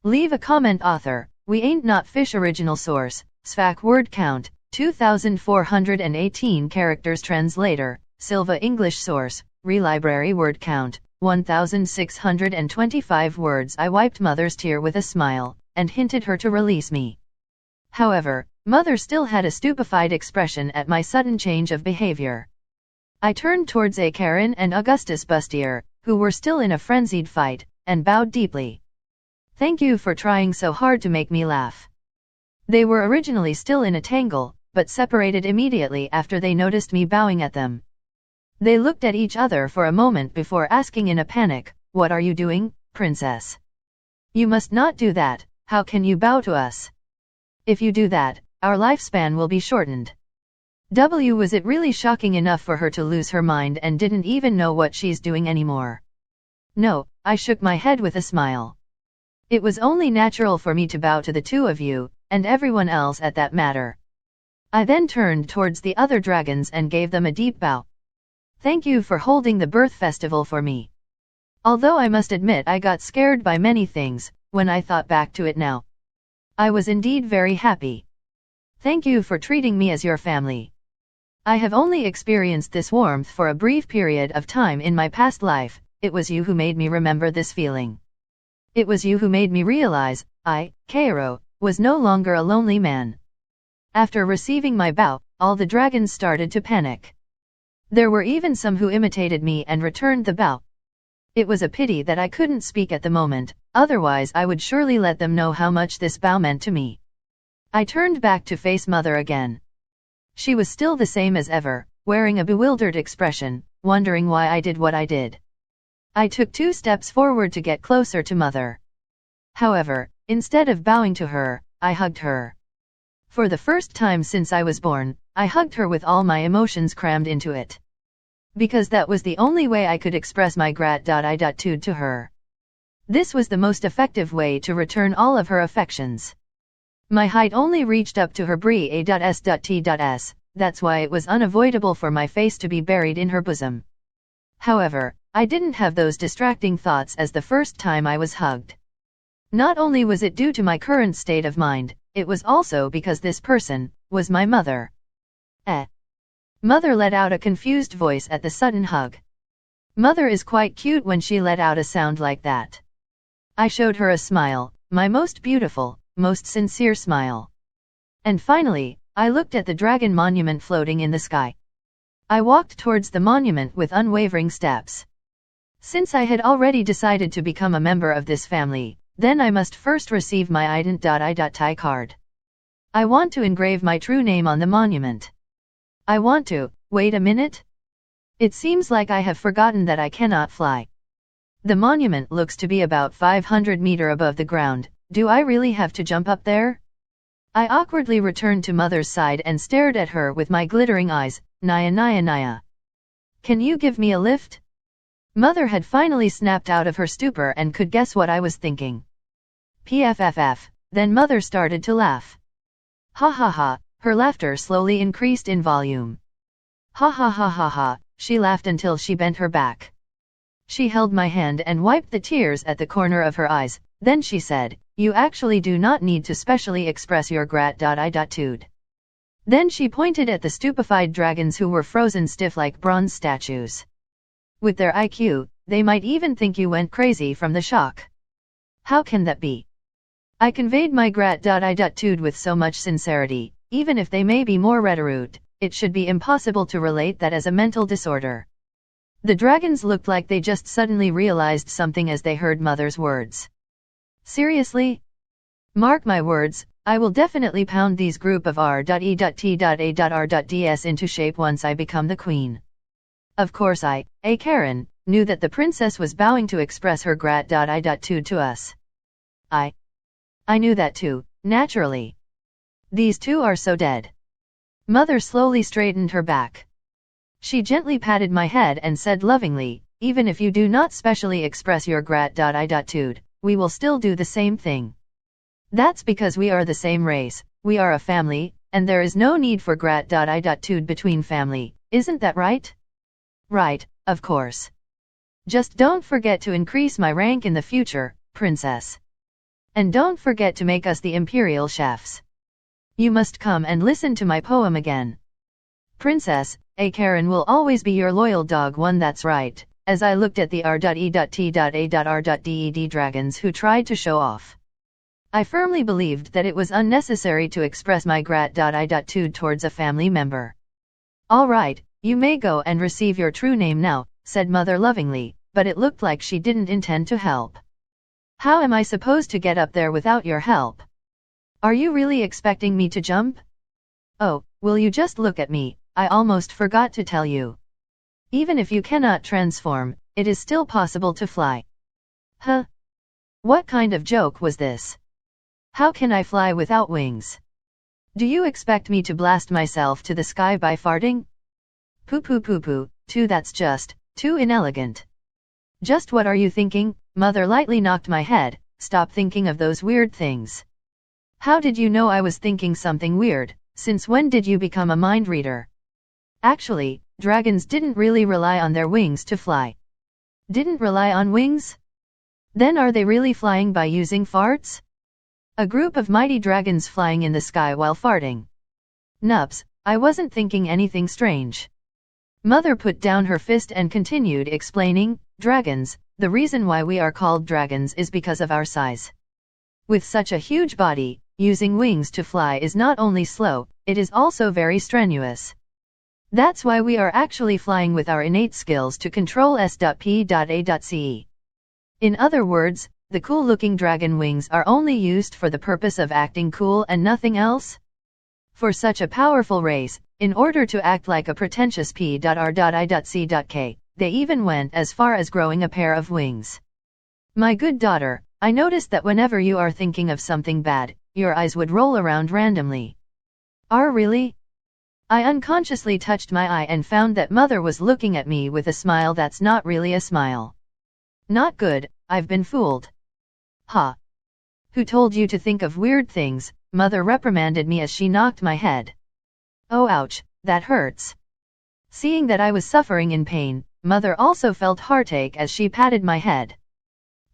Leave a comment author. We ain't not fish original source. SFAQ word count. 2,418 characters translator. Silva English source. Relibrary word count. 1,625 words. I wiped mother's tear with a smile, and hinted her to release me. However, mother still had a stupefied expression at my sudden change of behavior. I turned towards A. Karen and Augustus Bustier, who were still in a frenzied fight, and bowed deeply. Thank you for trying so hard to make me laugh. They were originally still in a tangle, but separated immediately after they noticed me bowing at them. They looked at each other for a moment before asking in a panic, "What are you doing, princess? You must not do that. How can you bow to us? If you do that, our lifespan will be shortened." Was it really shocking enough for her to lose her mind and didn't even know what she's doing anymore? No, I shook my head with a smile. It was only natural for me to bow to the two of you, and everyone else at that matter. I then turned towards the other dragons and gave them a deep bow. Thank you for holding the birth festival for me. Although I must admit I got scared by many things, when I thought back to it now. I was indeed very happy. Thank you for treating me as your family. I have only experienced this warmth for a brief period of time in my past life. It was you who made me remember this feeling. It was you who made me realize, I, Cairo, was no longer a lonely man. After receiving my bow, all the dragons started to panic. There were even some who imitated me and returned the bow. It was a pity that I couldn't speak at the moment, otherwise I would surely let them know how much this bow meant to me. I turned back to face mother again. She was still the same as ever, wearing a bewildered expression, wondering why I did what I did. I took 2 steps forward to get closer to mother. However, instead of bowing to her, I hugged her. For the first time since I was born, I hugged her with all my emotions crammed into it. Because that was the only way I could express my gratitude to her. This was the most effective way to return all of her affections. My height only reached up to her bras.s.t.s, that's why it was unavoidable for my face to be buried in her bosom. However, I didn't have those distracting thoughts as the first time I was hugged. Not only was it due to my current state of mind, it was also because this person was my mother. Mother let out a confused voice at the sudden hug. Mother is quite cute when she let out a sound like that. I showed her a smile, my most beautiful, most sincere smile. And finally, I looked at the dragon monument floating in the sky. I walked towards the monument with unwavering steps. Since I had already decided to become a member of this family, then I must first receive my ident.I.Ti card. I want to engrave my true name on the monument. I want to, wait a minute? It seems like I have forgotten that I cannot fly. The monument looks to be about 500 meters above the ground. Do I really have to jump up there? I awkwardly returned to mother's side and stared at her with my glittering eyes. Naya Naya Naya. Can you give me a lift? Mother had finally snapped out of her stupor and could guess what I was thinking. PFFF. Then mother started to laugh. Ha ha ha, her laughter slowly increased in volume. Ha ha ha ha ha, she laughed until she bent her back. She held my hand and wiped the tears at the corner of her eyes, then she said, "You actually do not need to specially express your gratitude." Then she pointed at the stupefied dragons who were frozen stiff like bronze statues. With their IQ, they might even think you went crazy from the shock. How can that be? I conveyed my gratitude with so much sincerity, even if they may be more resolute, it should be impossible to relate that as a mental disorder. The dragons looked like they just suddenly realized something as they heard mother's words. Seriously? Mark my words, I will definitely pound these group of R.E.T.A.R.ds into shape once I become the queen. Of course I, A. Karen, knew that the princess was bowing to express her gratitude to us. I knew that too, naturally. These two are so dead. Mother slowly straightened her back. She gently patted my head and said lovingly, even if you do not specially express your gratitude, we will still do the same thing. That's because we are the same race, we are a family, and there is no need for gratitude between family, isn't that right? Right, of course. Just don't forget to increase my rank in the future, princess. And don't forget to make us the imperial chefs. You must come and listen to my poem again. Princess, a Karen will always be your loyal dog. One that's right. As I looked at the R.E.T.A.R.D dragons who tried to show off, I firmly believed that it was unnecessary to express my gratitude towards a family member. All right, you may go and receive your true name now, said Mother lovingly, but it looked like she didn't intend to help. How am I supposed to get up there without your help? Are you really expecting me to jump? Oh, will you just look at me, I almost forgot to tell you. Even if you cannot transform, it is still possible to fly. Huh? What kind of joke was this? How can I fly without wings? Do you expect me to blast myself to the sky by farting? Poo, that's just too inelegant. Just what are you thinking? Mother lightly knocked my head. Stop thinking of those weird things. How did you know I was thinking something weird? Since when did you become a mind reader? Actually, dragons didn't really rely on their wings to fly. Didn't rely on wings? Then are they really flying by using farts? A group of mighty dragons flying in the sky while farting. Nups, I wasn't thinking anything strange. Mother put down her fist and continued explaining, dragons, the reason why we are called dragons is because of our size. With such a huge body, using wings to fly is not only slow, it is also very strenuous. That's why we are actually flying with our innate skills to control S.P.A.C. In other words, the cool-looking dragon wings are only used for the purpose of acting cool and nothing else? For such a powerful race, in order to act like a pretentious P.R.I.C.K, they even went as far as growing a pair of wings. My good daughter, I noticed that whenever you are thinking of something bad, your eyes would roll around randomly. Really? I unconsciously touched my eye and found that Mother was looking at me with a smile that's not really a smile. Not good, I've been fooled. Ha! Who told you to think of weird things? Mother reprimanded me as she knocked my head. Oh ouch, that hurts. Seeing that I was suffering in pain, Mother also felt heartache as she patted my head.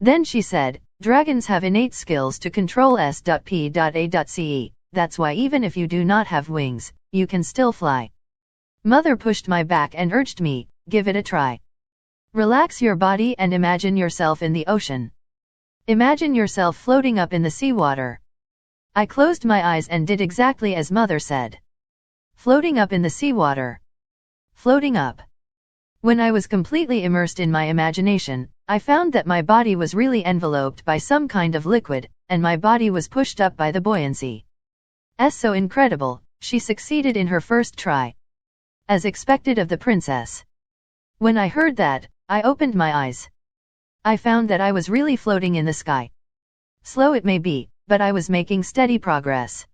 Then she said, dragons have innate skills to control S.P.A.C. That's why even if you do not have wings, you can still fly. Mother pushed my back and urged me, give it a try. Relax your body and imagine yourself in the ocean. Imagine yourself floating up in the seawater. I closed my eyes and did exactly as Mother said. Floating up in the seawater. Floating up. When I was completely immersed in my imagination, I found that my body was really enveloped by some kind of liquid, and my body was pushed up by the buoyancy. So incredible, she succeeded in her first try. As expected of the princess. When I heard that, I opened my eyes. I found that I was really floating in the sky. Slow it may be, but I was making steady progress.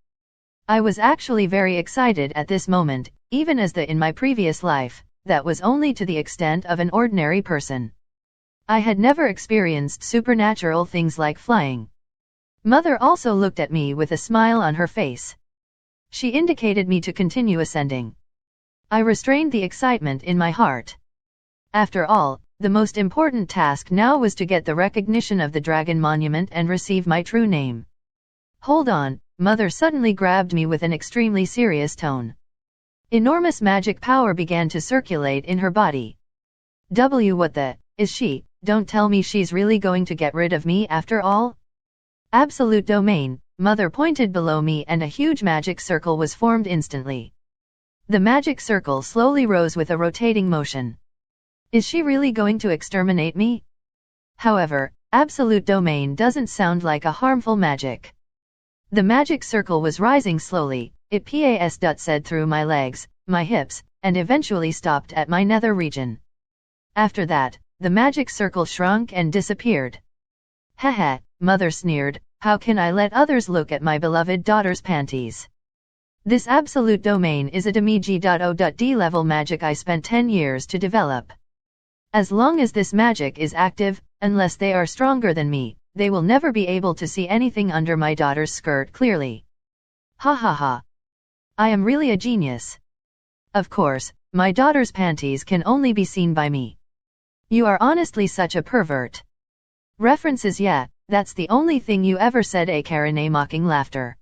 I was actually very excited at this moment, even as in my previous life, that was only to the extent of an ordinary person. I had never experienced supernatural things like flying. Mother also looked at me with a smile on her face. She indicated me to continue ascending. I restrained the excitement in my heart. After all, the most important task now was to get the recognition of the Dragon Monument and receive my true name. Hold on, Mother suddenly grabbed me with an extremely serious tone. Enormous magic power began to circulate in her body. What the, is she? Don't tell me she's really going to get rid of me after all? Absolute domain, Mother pointed below me and a huge magic circle was formed instantly. The magic circle slowly rose with a rotating motion. Is she really going to exterminate me? However, absolute domain doesn't sound like a harmful magic. The magic circle was rising slowly, it said through my legs, my hips, and eventually stopped at my nether region. After that, the magic circle shrunk and disappeared. Heh, Mother sneered, how can I let others look at my beloved daughter's panties? This absolute domain is a Demigi.O.D level magic I spent 10 years to develop. As long as this magic is active, unless they are stronger than me, they will never be able to see anything under my daughter's skirt clearly. Ha ha ha. I am really a genius. Of course, my daughter's panties can only be seen by me. You are honestly such a pervert. References. Yeah, That's the only thing you ever said, a Karen, a mocking laughter.